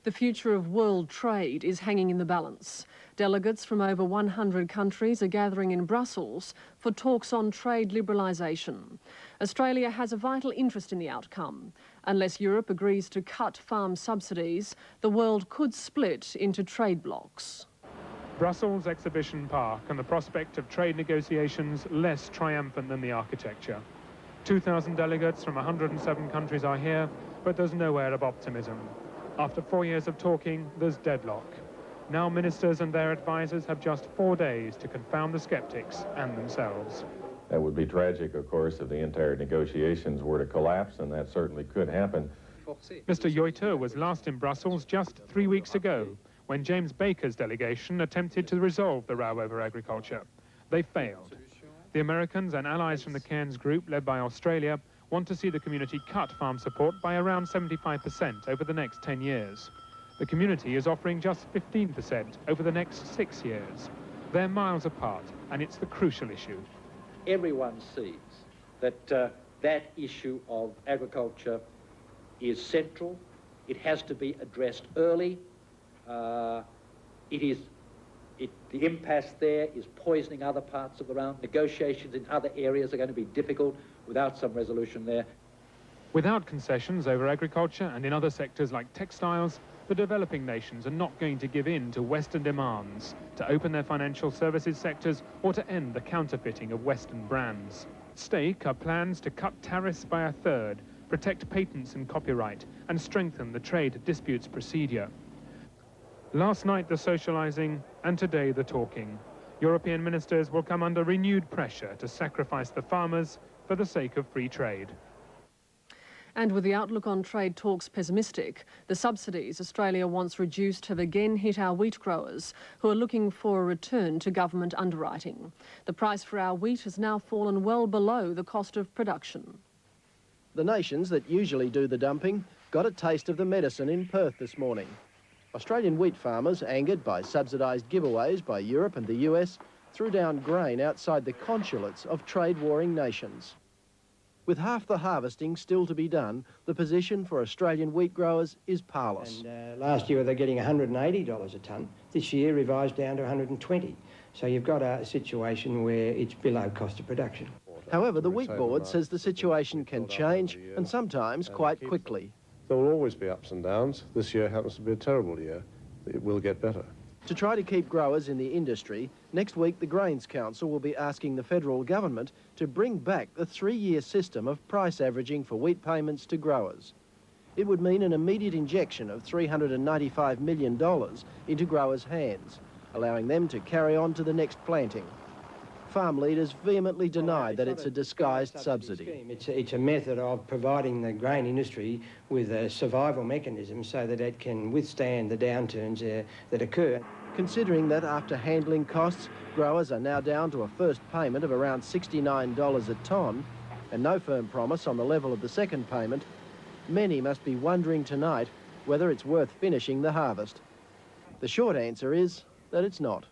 The future of world trade is hanging in the balance. Delegates from over 100 countries are gathering in Brussels for talks on trade liberalisation. Australia has a vital interest in the outcome. Unless Europe agrees to cut farm subsidies, the world could split into trade blocs. Brussels Exhibition Park and the prospect of trade negotiations less triumphant than the architecture. 2,000 delegates from 107 countries are here, but there's no air of optimism. After 4 years of talking, there's deadlock. Now ministers and their advisers have just 4 days to confound the sceptics and themselves. That would be tragic, of course, if the entire negotiations were to collapse, and that certainly could happen. Mr. Joyter was last in Brussels just 3 weeks ago, when James Baker's delegation attempted to resolve the row over agriculture. They failed. The Americans and allies from the Cairns Group, led by Australia, want to see the community cut farm support by around 75% over the next 10 years. The community is offering just 15% over the next 6 years. They're miles apart, and it's the crucial issue. Everyone sees that that issue of agriculture is central. It has to be addressed early. The impasse there is poisoning other parts of the round. Negotiations in other areas are going to be difficult without some resolution there. Without concessions over agriculture and in other sectors like textiles, the developing nations are not going to give in to Western demands, to open their financial services sectors or to end the counterfeiting of Western brands. At stake are plans to cut tariffs by 1/3, protect patents and copyright, and strengthen the trade disputes procedure. Last night the socialising, and today the talking. European ministers will come under renewed pressure to sacrifice the farmers for the sake of free trade. And with the outlook on trade talks pessimistic, the subsidies Australia wants reduced have again hit our wheat growers, who are looking for a return to government underwriting. The price for our wheat has now fallen well below the cost of production. The nations that usually do the dumping got a taste of the medicine in Perth this morning. Australian wheat farmers, angered by subsidised giveaways by Europe and the US, threw down grain outside the consulates of trade-warring nations. With half the harvesting still to be done, the position for Australian wheat growers is parlous. And last year they're getting $180 a tonne. This year revised down to $120. So you've got a situation where it's below cost of production. However, the Wheat Board says the situation can change, and sometimes quite quickly. There will always be ups and downs. This year happens to be a terrible year. It will get better. To try to keep growers in the industry, next week the Grains Council will be asking the federal government to bring back the 3-year system of price averaging for wheat payments to growers. It would mean an immediate injection of $395 million into growers' hands, allowing them to carry on to the next planting. Farm leaders vehemently deny that it's a disguised subsidy. It's a method of providing the grain industry with a survival mechanism so that it can withstand the downturns that occur. Considering that after handling costs, growers are now down to a first payment of around $69 a tonne and no firm promise on the level of the second payment, many must be wondering tonight whether it's worth finishing the harvest. The short answer is that it's not.